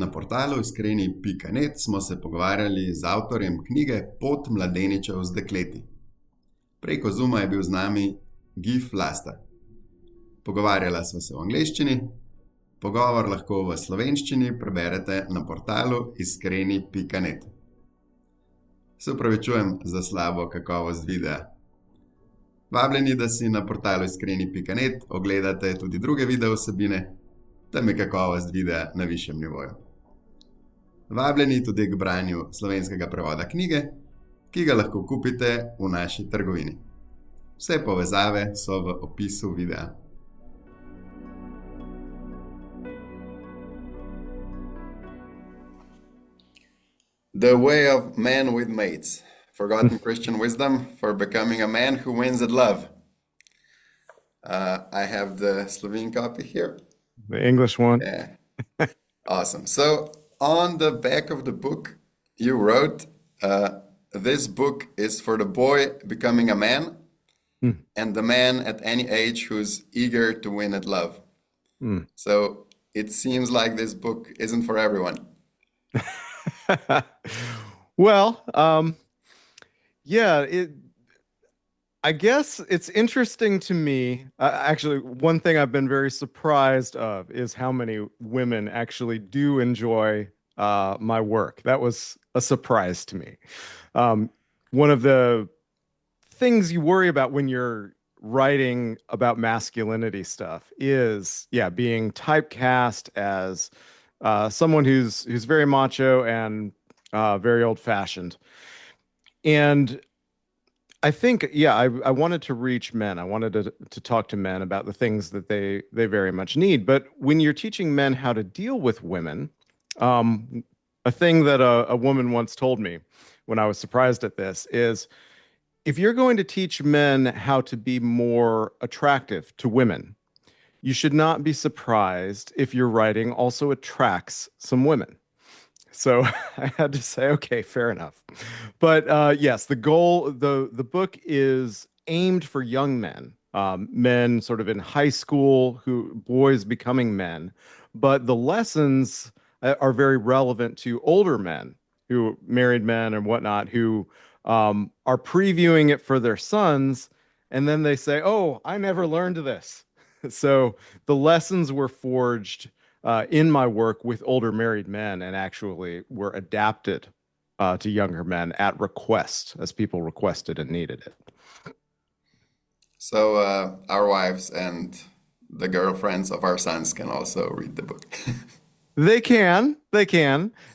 Na portalu Iskreni.net smo se pogovarjali z avtorjem knjige Mladeničev z dekleti. Preko Zooma je bil z nami Giff Lasta. Pogovarjala sva se v angleščini, pogovor lahko v slovenščini preberete na portalu Iskreni.net. Se upravičujem za slabo kakovost videa. Vabljeni, da si na portalu Iskreni.net ogledate tudi druge video vsebine, tam je kakovost videa na višjem nivoju. Vabljeni tudi k branju slovenskega prevoda knjige, ki ga lahko kupite v naši trgovini. Vse povezave so v opisu videa. The way of man with Maids. Forgotten Christian wisdom for becoming a man who wins at love. I have the Slovene copy here. The English one. Yeah. Awesome. So on the back of the book, you wrote, this book is for the boy becoming a man and the man at any age who's eager to win at love. So it seems like this book isn't for everyone. Well, yeah, I guess it's interesting to me. Actually, one thing I've been very surprised of is how many women actually do enjoy my work. That was a surprise to me. One of the things you worry about when you're writing about masculinity stuff is, being typecast as someone who's very macho and very old-fashioned. And I think, I wanted to reach men. I wanted to talk to men about the things that they very much need. But when you're teaching men how to deal with women, a thing that a woman once told me when I was surprised at this is, if you're going to teach men how to be more attractive to women, you should not be surprised if your writing also attracts some women. So I had to say, okay, fair enough. But yes, the goal, the book is aimed for young men, men sort of in high school, boys becoming men. But the lessons are very relevant to older men, married men and whatnot, who are previewing it for their sons. And then they say, oh, I never learned this. So the lessons were forged in my work with older married men and actually were adapted to younger men at request, as people requested and needed it. So our wives and the girlfriends of our sons can also read the book. They can.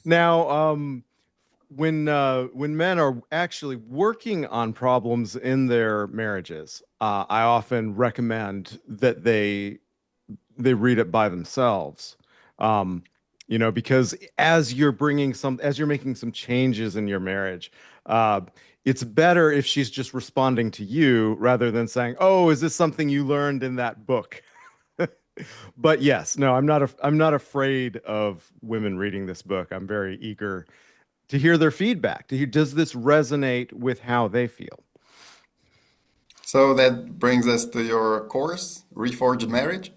Now, when men are actually working on problems in their marriages, I often recommend that they read it by themselves. Because as you're making some changes in your marriage, it's better if she's just responding to you rather than saying, oh, is this something you learned in that book? But yes, no, I'm not afraid of women reading this book. I'm very eager to hear their feedback. Does this resonate with how they feel? So that brings us to your course, Reforged Marriage.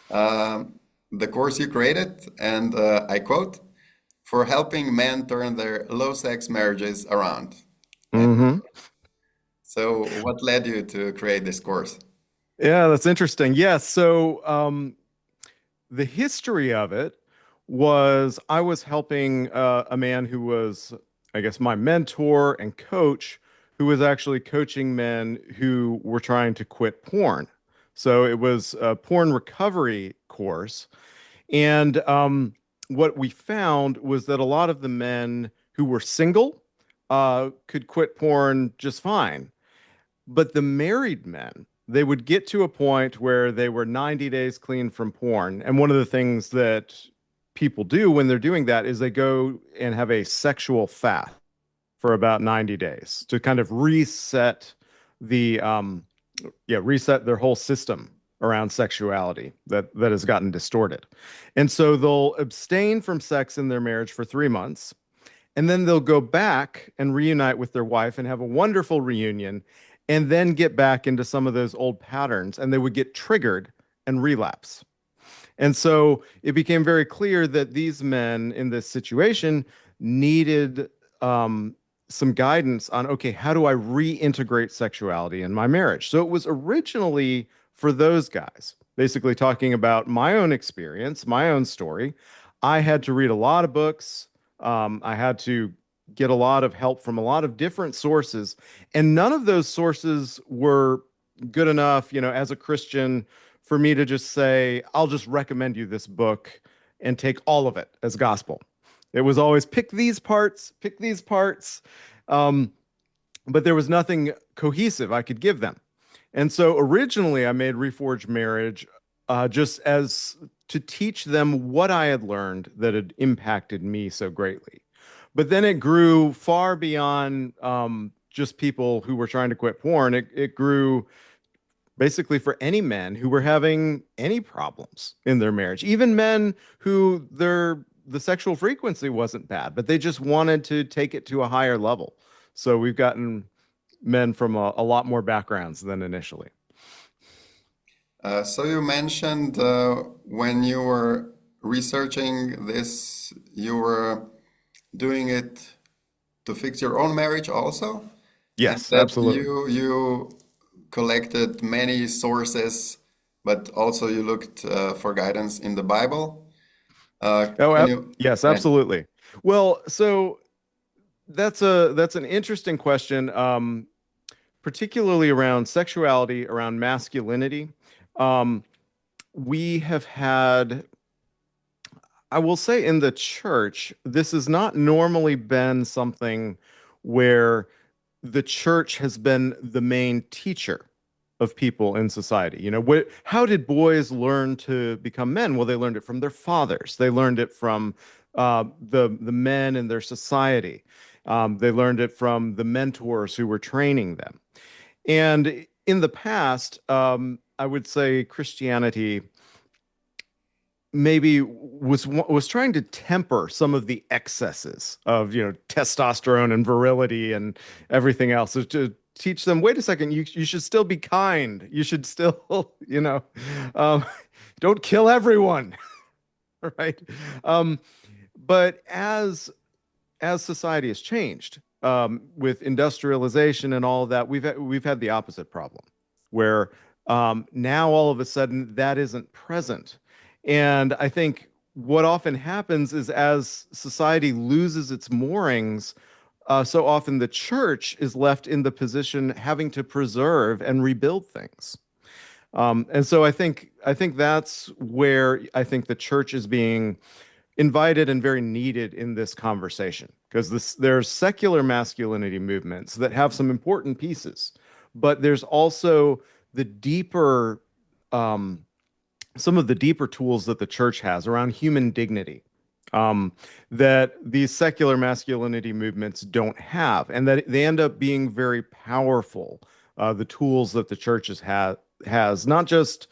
The course you created, and I quote, for helping men turn their low-sex marriages around. Mm-hmm. So what led you to create this course? Yeah, that's interesting. Yes. So the history of it was I was helping a man who was, I guess, my mentor and coach, who was actually coaching men who were trying to quit porn. So it was a porn recovery course. And what we found was that a lot of the men who were single could quit porn just fine. But the married men, they would get to a point where they were 90 days clean from porn. And one of the things that people do when they're doing that is they go and have a sexual fast for about 90 days to kind of reset reset their whole system around sexuality that has gotten distorted. And so they'll abstain from sex in their marriage for 3 months, and then they'll go back and reunite with their wife and have a wonderful reunion, and then get back into some of those old patterns, and they would get triggered and relapse. And so it became very clear that these men in this situation needed some guidance on, okay, how do I reintegrate sexuality in my marriage? So it was originally for those guys, basically talking about my own experience, my own story. I had to read a lot of books. I had to get a lot of help from a lot of different sources, and none of those sources were good enough, as a Christian, for me to just say, I'll just recommend you this book and take all of it as gospel. It was always pick these parts, pick these parts. Um, but there was nothing cohesive I could give them. And so originally I made Reforged Marriage just as to teach them what I had learned that had impacted me so greatly. But then it grew far beyond just people who were trying to quit porn. It grew basically for any men who were having any problems in their marriage, even men who the sexual frequency wasn't bad, but they just wanted to take it to a higher level. So we've gotten men from a lot more backgrounds than initially. So you mentioned when you were researching this, you were doing it to fix your own marriage also, and Yes, that absolutely. you collected many sources, but also you looked for guidance in the Bible. Oh, Can you? yes, Yeah. absolutely. Well, so that's an interesting question, particularly around sexuality, around masculinity. Um, we have had, I will say, in the church, this has not normally been something where the church has been the main teacher of people in society. How did boys learn to become men? Well, they learned it from their fathers. They learned it from the men in their society. They learned it from the mentors who were training them. And in the past, I would say Christianity maybe was trying to temper some of the excesses of testosterone and virility and everything else, so to teach them, wait a second, you should still be kind, you should still um, don't kill everyone. Right. um, but as society has changed, with industrialization and all of that, we've had the opposite problem, where now all of a sudden that isn't present. And I think what often happens is, as society loses its moorings, so often the church is left in the position having to preserve and rebuild things. And so I think that's where I think the church is being invited and very needed in this conversation, because there's secular masculinity movements that have some important pieces, but there's also the deeper um, some of the deeper tools that the church has around human dignity, um, that these secular masculinity movements don't have, and that they end up being very powerful. The tools that the church has not just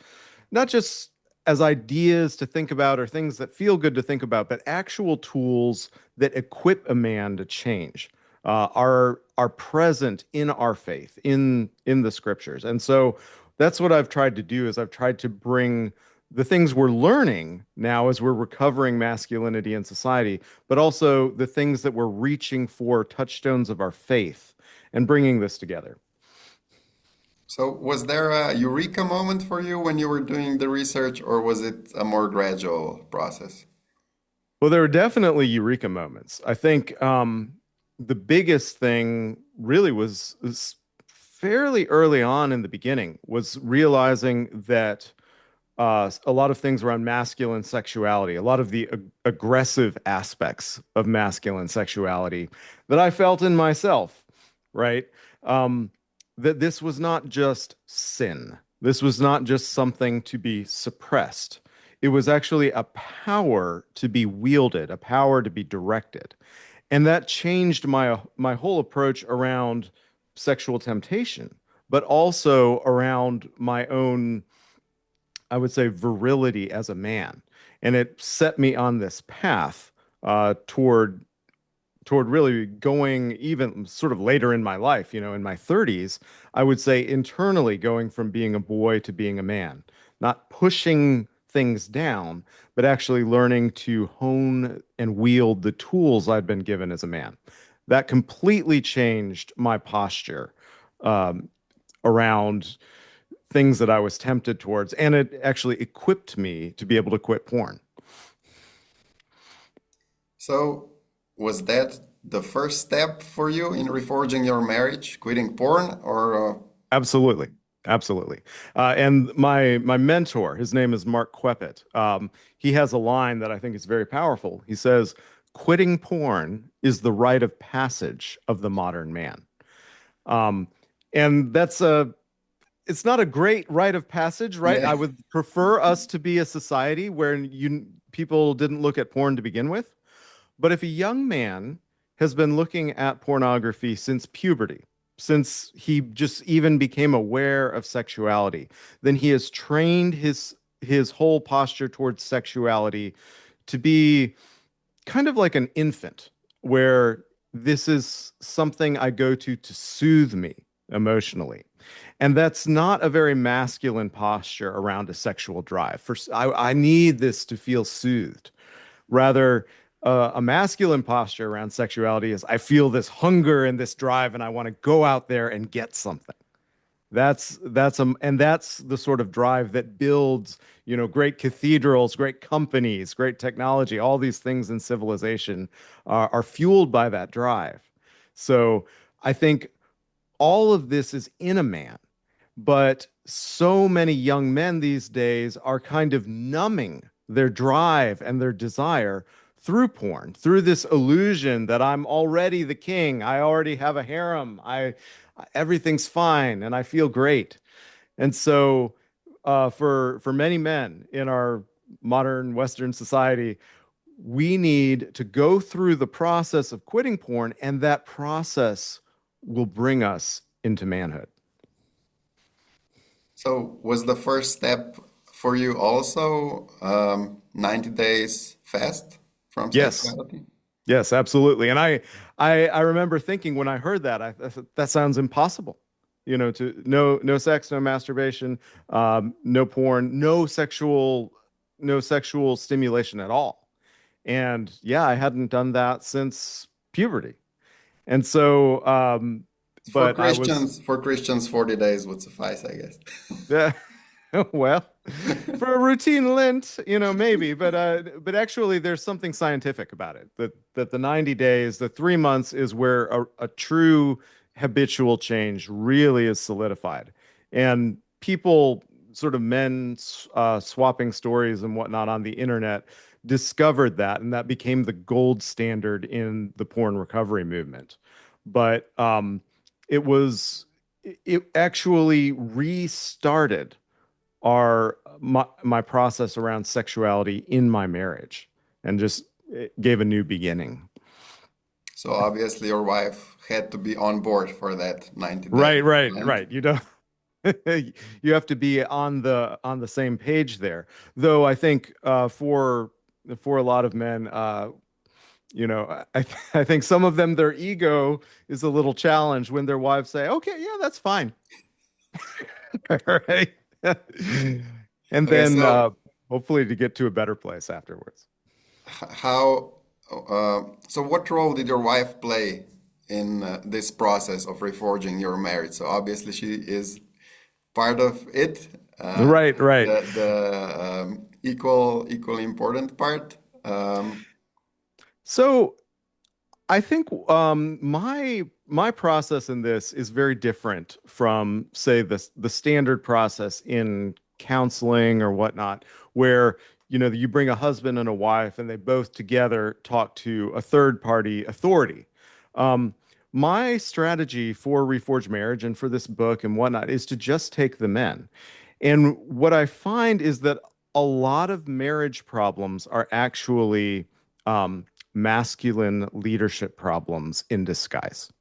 as ideas to think about or things that feel good to think about, but actual tools that equip a man to change, are present in our faith, in the scriptures. And so that's what I've tried to do, is I've tried to bring the things we're learning now as we're recovering masculinity in society, but also the things that we're reaching for, touchstones of our faith, and bringing this together. So was there a eureka moment for you when you were doing the research, or was it a more gradual process? Well, there were definitely eureka moments. I think the biggest thing really was fairly early on in the beginning, was realizing that a lot of things around masculine sexuality, a lot of the aggressive aspects of masculine sexuality that I felt in myself, right? Um, that this was not just sin. This was not just something to be suppressed. It was actually a power to be wielded, a power to be directed. And that changed my whole approach around sexual temptation, but also around my own, I would say, virility as a man. And it set me on this path toward really going, even sort of later in my life, in my 30s, I would say internally going from being a boy to being a man, not pushing things down, but actually learning to hone and wield the tools I'd been given as a man. That completely changed my posture um, around things that I was tempted towards, and it actually equipped me to be able to quit porn. So, was that the first step for you in reforging your marriage, quitting porn, or Absolutely. Absolutely. And my mentor, his name is Mark Quepet. He has a line that I think is very powerful. He says, "Quitting porn is the rite of passage of the modern man." Um, and it's not a great rite of passage, right? yeah? I would prefer us to be a society where people didn't look at porn to begin with. But if a young man has been looking at pornography since puberty, since he just even became aware of sexuality, then he has trained his whole posture towards sexuality to be kind of like an infant, where this is something I go to soothe me emotionally. And that's not a very masculine posture around a sexual drive. I need this to feel soothed. Rather, a masculine posture around sexuality is I feel this hunger and this drive, and I want to go out there and get something. That's the sort of drive that builds, great cathedrals, great companies, great technology. All these things in civilization are fueled by that drive. So I think all of this is in a man, but so many young men these days are kind of numbing their drive and their desire through porn, through this illusion that I'm already the king. I already have a harem. Everything's fine and I feel great. And so for many men in our modern Western society, we need to go through the process of quitting porn, and that process will bring us into manhood. So, was the first step for you also 90 days fast from Yes. sexuality? Yes, absolutely. And I remember thinking when I heard that, I thought that sounds impossible. To no sex, no masturbation, no porn, no sexual stimulation at all. And yeah, I hadn't done that since puberty. And so, but I was, For Christians, 40 days would suffice, I guess. yeah, well, for a routine Lent, maybe, but actually, there's something scientific about it. That the 90 days, the 3 months, is where a true habitual change really is solidified, and people, sort of men, swapping stories and whatnot on the internet, discovered that, and that became the gold standard in the porn recovery movement. But it was it actually restarted my process around sexuality in my marriage, and just it gave a new beginning. So obviously your wife had to be on board for that 90-day Right, right, Lent. right. You don't you have to be on the same page there. Though I think for a lot of men, I think some of them, their ego is a little challenged when their wives say, "Okay, yeah, that's fine." Right. And Okay, then so hopefully to get to a better place afterwards. how, so what role did your wife play in this process of reforging your marriage? So obviously she is part of it, Right, right. the equally important part. So I think my process in this is very different from, say, the standard process in counseling or whatnot, where you bring a husband and a wife and they both together talk to a third party authority. Um, my strategy for Reforged Marriage and for this book and whatnot is to just take the men. And what I find is that a lot of marriage problems are actually masculine leadership problems in disguise.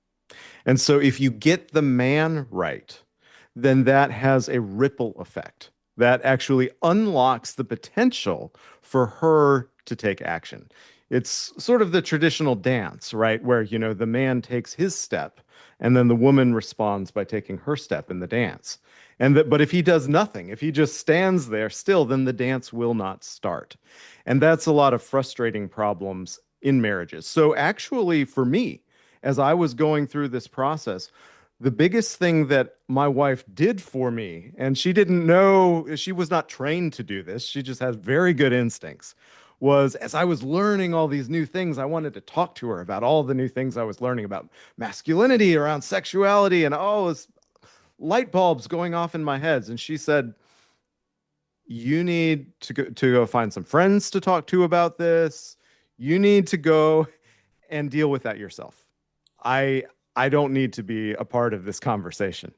And so if you get the man right, then that has a ripple effect that actually unlocks the potential for her to take action. It's sort of the traditional dance, right? Where, the man takes his step and then the woman responds by taking her step in the dance. But if he does nothing, if he just stands there still, then the dance will not start. And that's a lot of frustrating problems in marriages. So actually, for me, as I was going through this process, the biggest thing that my wife did for me, and she didn't know, she was not trained to do this, she just has very good instincts, was as I was learning all these new things, I wanted to talk to her about all the new things I was learning about masculinity, around sexuality, and all this light bulbs going off in my heads. And she said, you need to go find some friends to talk to about this. You need to go and deal with that yourself. I I don't need to be a part of this conversation.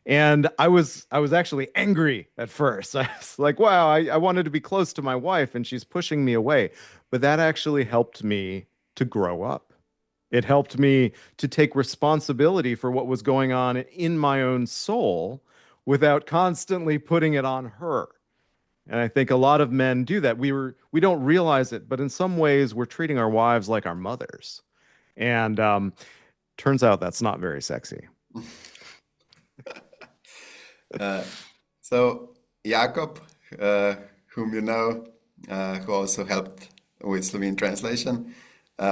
And I was actually angry at first. I was like, wow, I wanted to be close to my wife and she's pushing me away. But that actually helped me to grow up. It helped me to take responsibility for what was going on in my own soul without constantly putting it on her. And I think a lot of men do that. We don't realize it, but in some ways we're treating our wives like our mothers. And turns out that's not very sexy. Uh, so Jakob, whom you know, who also helped with Slovene translation,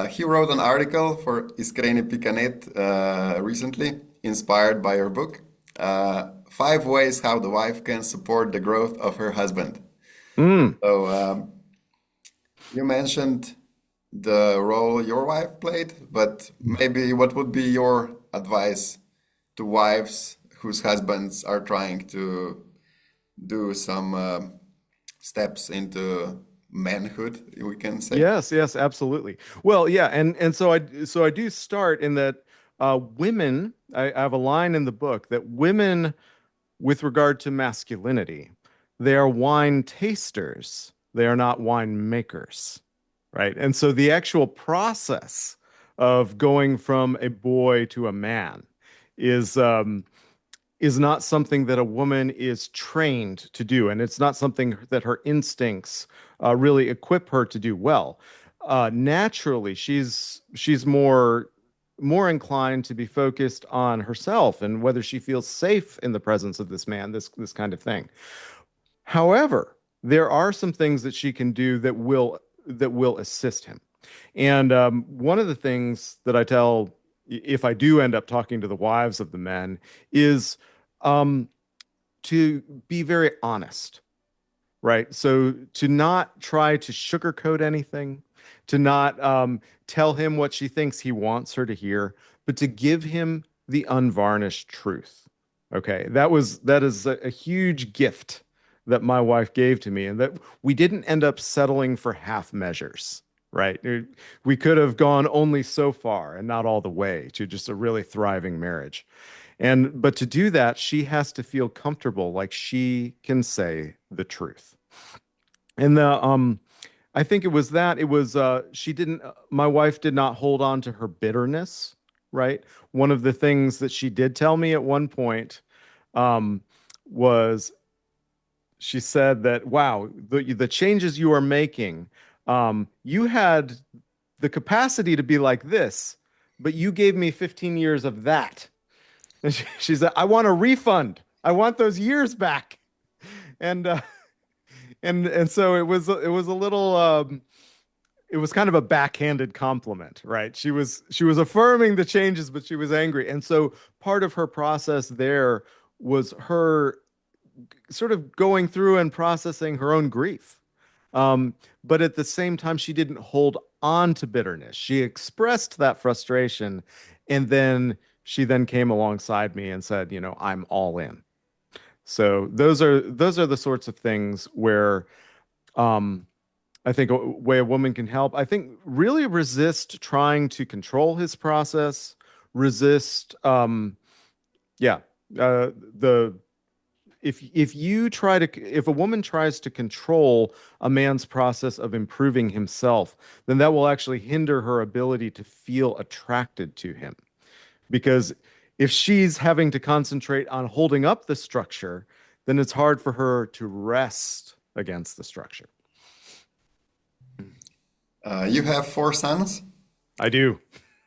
he wrote an article for Iskreni.net recently, inspired by your book. 5 ways how the wife can support the growth of her husband. Mm. So you mentioned the role your wife played, but maybe what would be your advice to wives whose husbands are trying to do some steps into manhood, we can say? Yes, yes, absolutely. Well, yeah, and so I do start in that women. I have a line in the book that women, with regard to masculinity, they are wine tasters. They are not wine makers, right? And so the actual process of going from a boy to a man is is not something that a woman is trained to do, and it's not something that her instincts really equip her to do well. Naturally, she's more inclined to be focused on herself and whether she feels safe in the presence of this man, this kind of thing. However, there are some things that she can do that will assist him. And one of the things that I tell, if I do end up talking to the wives of the men, is um, to be very honest, right? So to not try to sugarcoat anything, to not tell him what she thinks he wants her to hear, but to give him the unvarnished truth. Okay, that is a huge gift that my wife gave to me, and that we didn't end up settling for half measures. Right. We could have gone only so far and not all the way to just a really thriving marriage. And but to do that, she has to feel comfortable, like she can say the truth. And the I think it was that it was she didn't my wife did not hold on to her bitterness, right? One of the things that she did tell me at one point um was she said that, wow, the changes you are making, you had the capacity to be like this, but you gave me 15 years of that. And she said, I want a refund. I want those years back. And and so it was a little it was kind of a backhanded compliment, right? She was affirming the changes, but she was angry. And so part of her process there was her sort of going through and processing her own grief. But at the same time, she didn't hold on to bitterness. She expressed that frustration, and then she then came alongside me and said, I'm all in. So those are the sorts of things where um, I think a way a woman can help. I think really resist trying to control his process. Resist, yeah, the if a woman tries to control a man's process of improving himself, then that will actually hinder her ability to feel attracted to him. Because if she's having to concentrate on holding up the structure, then it's hard for her to rest against the structure. You have 4 sons. I do.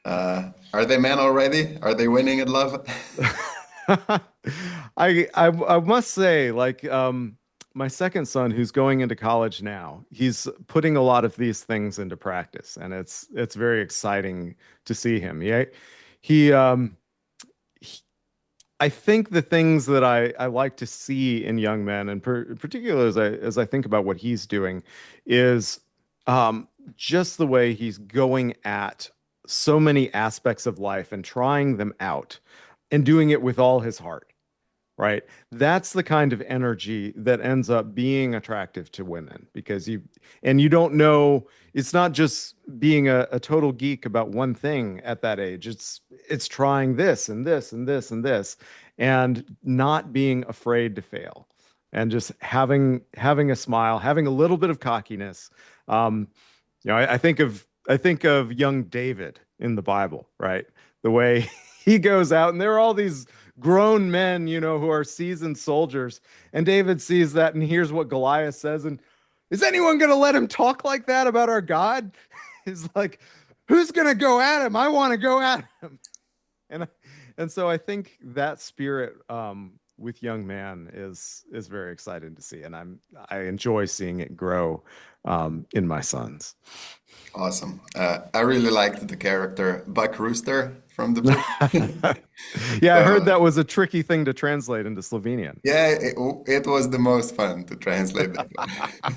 Are they men already? Are they winning at love? I must say, like, my second son, who's going into college now, he's putting a lot of these things into practice, and it's very exciting to see him. Yeah, he he, I think the things that I like to see in young men, and particularly as I think about what he's doing, is um, just the way he's going at so many aspects of life and trying them out and doing it with all his heart, right? That's the kind of energy that ends up being attractive to women because you don't know, it's not just being a total geek about one thing at that age. It's trying this and this and this and this and not being afraid to fail and just having a smile, having a little bit of cockiness. Um, I think of young David in the Bible, right? The way he goes out and there are all these grown men, who are seasoned soldiers. And David sees that and hears what Goliath says. And is anyone going to let him talk like that about our God? He's like, who's going to go at him? I want to go at him. And and so I think that spirit with young man is very exciting to see, and I enjoy seeing it grow in my sons. Awesome. I really liked the character Buck Rooster from the book. Yeah, I heard So, that was a tricky thing to translate into Slovenian. yeah, it was the most fun to translate that one.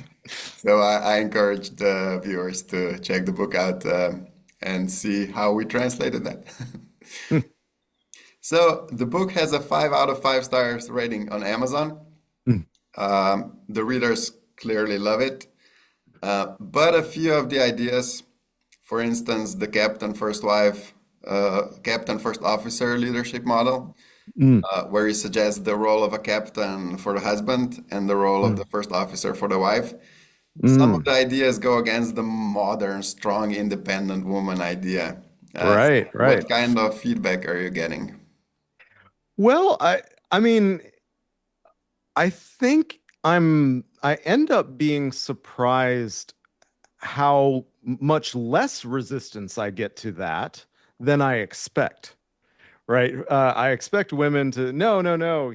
So I encourage the viewers to check the book out and see how we translated that. So the book has a 5 out of 5 stars rating on Amazon. The readers clearly love it. But a few of the ideas, for instance, the captain first wife, captain first officer leadership model, Mm, where he suggests the role of a captain for the husband and the role of the mm, first officer for the wife. Some of mm. the ideas go against the modern, strong, independent woman idea. So Right, what right. kind of feedback are you getting? Well, I mean, I think I end up being surprised how much less resistance I get to that than I expect. Right? I expect women to no, no, no,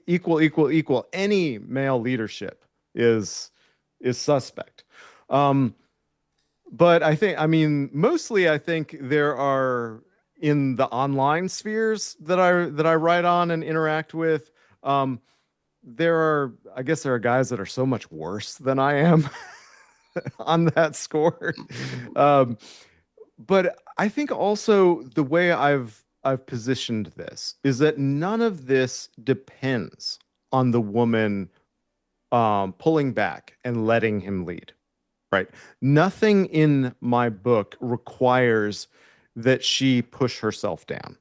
equal, equal, equal. Any male leadership is is suspect. Um, but I mean, mostly I think there are in the online spheres that I write on and interact with. Um, I guess there are guys that are so much worse than I am on that score. Um, but I think also the way I've positioned this is that none of this depends on the woman pulling back and letting him lead, right? Nothing in my book requires that she push herself down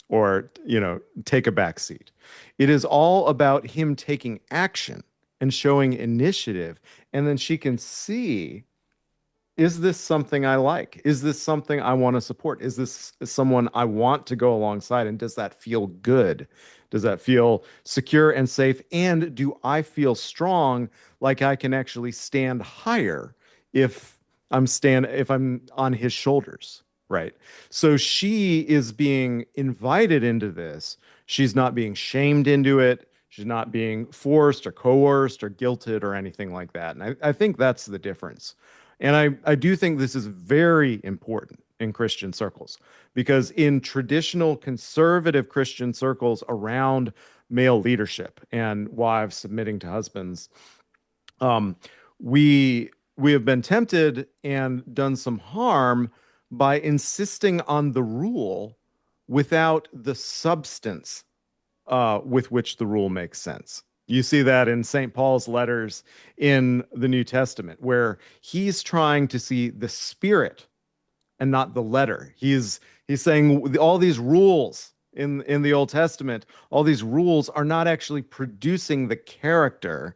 or, take a back seat. It is all about him taking action and showing initiative, and then she can see, is this something I like? Is this something I want to support? Is this someone I want to go alongside? And does that feel good? Does that feel secure and safe? And do I feel strong, like I can actually stand higher if if I'm on his shoulders, right? So she is being invited into this. She's not being shamed into it. She's not being forced or coerced or guilted or anything like that. And I think that's the difference. And I do think this is very important in Christian circles because in traditional conservative Christian circles around male leadership and wives submitting to husbands, um, we we have been tempted and done some harm by insisting on the rule without the substance with which the rule makes sense. You see that in St. Paul's letters in the New Testament, where he's trying to see the spirit and not the letter. He's saying all these rules in the Old Testament, all these rules are not actually producing the character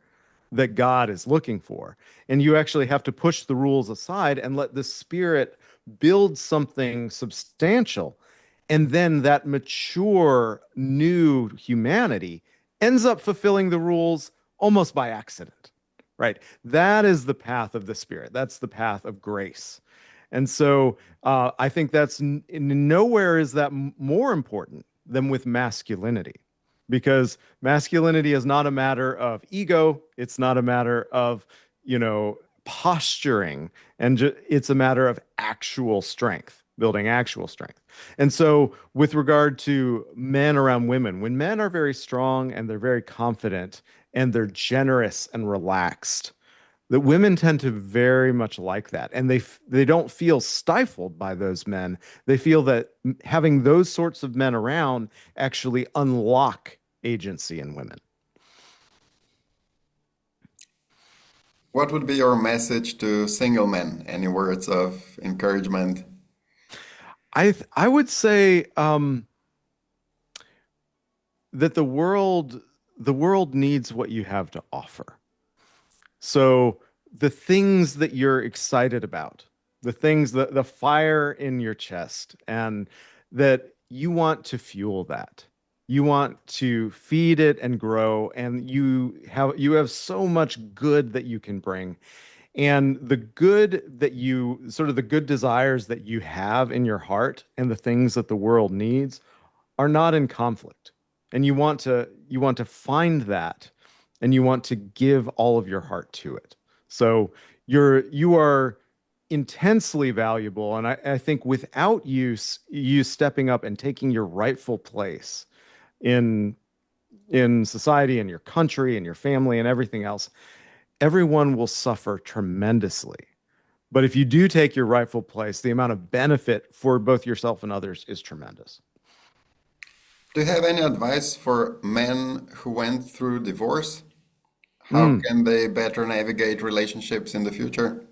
that God is looking for. And you actually have to push the rules aside and let the spirit build something substantial. And then that mature new humanity ends up fulfilling the rules almost by accident, right? That is the path of the spirit. That's the path of grace. And so I think nowhere is that more important than with masculinity. because masculinity is not a matter of ego. It's not a matter of, you know, posturing, and it's a matter of actual strength, building actual strength. And so, with regard to men around women, when men are very strong and they're very confident and they're generous and relaxed, that women tend to very much like that, and they don't feel stifled by those men. They feel that having those sorts of men around actually unlock agency in women. What would be your message to single men? Any words of encouragement? I would say that the world needs what you have to offer. So the things that you're excited about, the things that the fire in your chest, and that you want to fuel that. You want to feed it and grow, and you have so much good that you can bring. And the good that you sort of the good desires that you have in your heart and the things that the world needs are not in conflict. And you want to find that, and you want to give all of your heart to it. So you are intensely valuable. And I think without you stepping up and taking your rightful place in society and your country and your family and everything else, everyone will suffer tremendously. But if you do take your rightful place, the amount of benefit for both yourself and others is tremendous. Do you have any advice for men who went through divorce? How Mm. can they better navigate relationships in the future?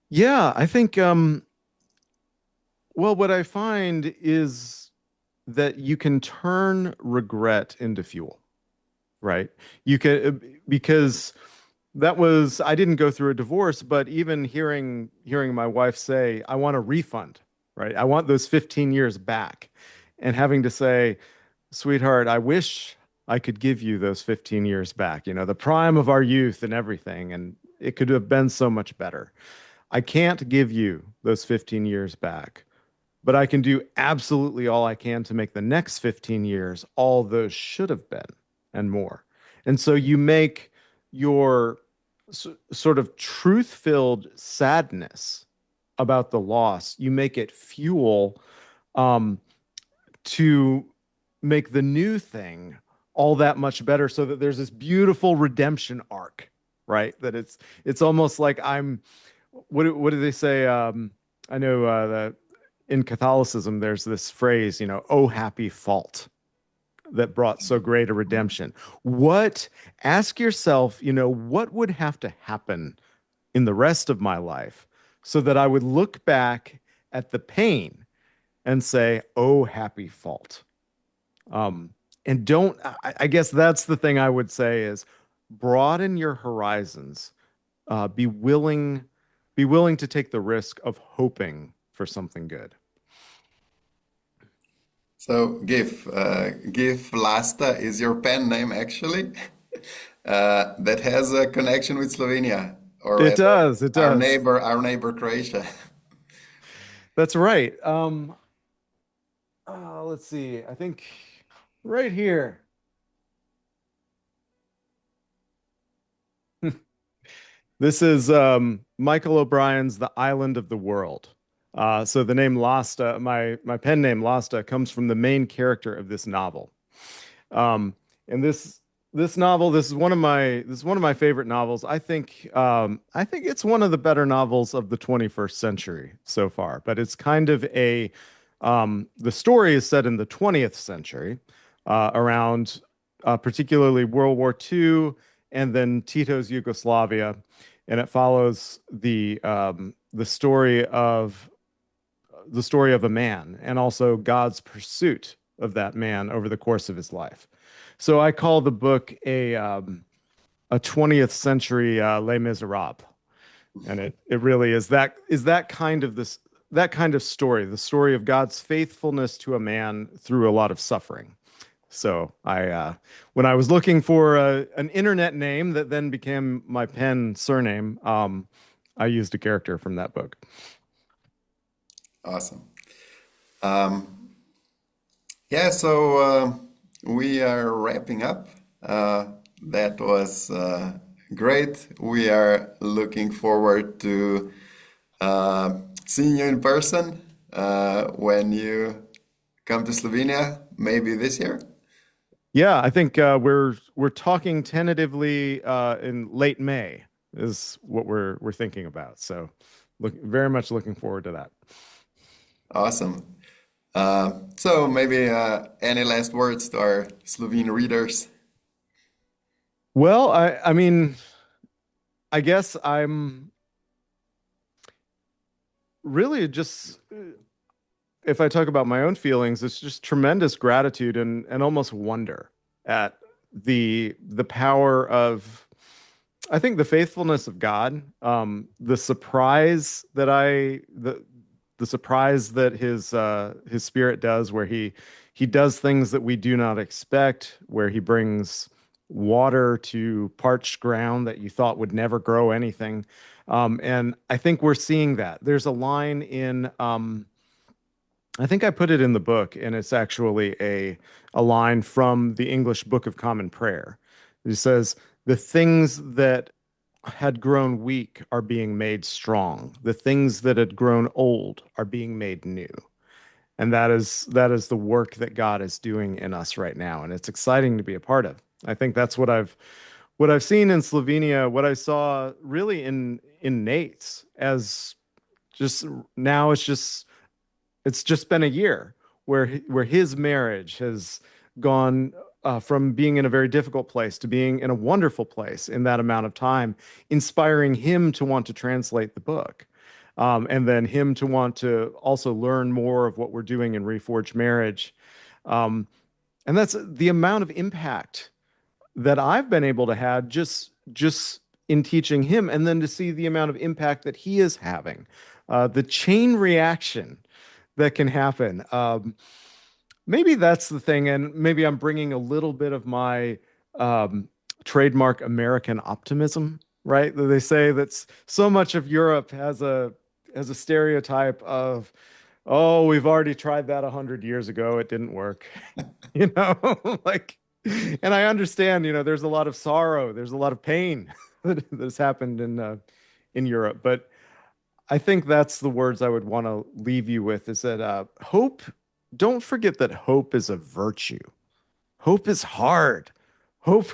Yeah, I think well, what I find is that you can turn regret into fuel, right? You can because I didn't go through a divorce, but even hearing my wife say, I want a refund, right? I want those 15 years back. And having to say, sweetheart, I wish I could give you those 15 years back, the prime of our youth and everything, and it could have been so much better. I can't give you those 15 years back, but I can do absolutely all I can to make the next 15 years all those should have been and more. And so you make your sort of truth-filled sadness about the loss, you make it fuel um, to make the new thing all that much better, so that there's this beautiful redemption arc, right? That it's almost like what do they say? I know that in Catholicism there's this phrase, "Oh happy fault that brought so great a redemption." What Ask yourself, what would have to happen in the rest of my life so that I would look back at the pain and say, "Oh happy fault." Um, and don't, I guess that's the thing I would say is broaden your horizons. Be willing to take the risk of hoping for something good. So, Giff Lasta is your pen name actually. That has a connection with Slovenia, or It rather, does. It does. our neighbor Croatia. That's right. Let's see. I think right here. This is Michael O'Brien's The Island of the World. So the name Lasta, my pen name Lasta, comes from the main character of this novel. And this novel, this is one of my favorite novels. I think it's one of the better novels of the 21st century so far. But it's kind of the story is set in the 20th century, around particularly World War II and then Tito's Yugoslavia, and it follows the story of a man and also God's pursuit of that man over the course of his life. So I call the book a 20th century Les Miserables, and it really is that kind of story, the story of God's faithfulness to a man through a lot of suffering. So when I was looking for an internet name that then became my pen surname, I used a character from that book. Awesome. Um, yeah, so we are wrapping up. That was great. We are looking forward to seeing you in person when you come to Slovenia, maybe this year. Yeah, I think we're talking tentatively in late May is what we're thinking about. So very much looking forward to that. Awesome. So maybe any last words to our Slovene readers? Well, I mean, I guess I'm really just if I talk about my own feelings, it's just tremendous gratitude and almost wonder at the power of I think the faithfulness of God, the surprise that the surprise that his spirit does, where he does things that we do not expect, where he brings water to parched ground that you thought would never grow anything. And I think we're seeing that. There's a line in I think I put it in the book, and it's actually a line from the English Book of Common Prayer. It says, "The things that had grown weak are being made strong. The things that had grown old are being made new." And that is the work that God is doing in us right now, and it's exciting to be a part of. I think that's what I've seen in Slovenia, what I saw really in Nate's as just now it's just been a year where his marriage has gone from being in a very difficult place to being in a wonderful place in that amount of time, inspiring him to want to translate the book. And then him to want to also learn more of what we're doing in Reforged Marriage. Um, and that's the amount of impact that I've been able to have just in teaching him, and then to see the amount of impact that he is having, the chain reaction that can happen. Maybe that's the thing, and maybe I'm bringing a little bit of my trademark American optimism, right? That they say that so much of Europe has a stereotype of, oh, we've already tried that 100 years ago, it didn't work, you know, like, and I understand, there's a lot of sorrow, there's a lot of pain that's happened in Europe, but I think that's the words I would want to leave you with is that hope, don't forget that hope is a virtue. Hope is hard. Hope,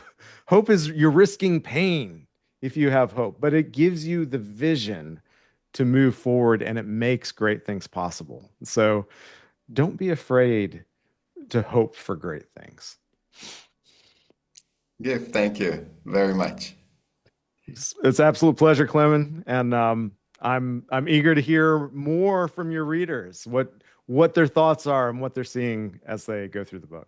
hope is you're risking pain if you have hope, but it gives you the vision to move forward and it makes great things possible. So don't be afraid to hope for great things. Giff, thank you very much. It's absolute pleasure, Clement, and I'm eager to hear more from your readers, what their thoughts are and what they're seeing as they go through the book.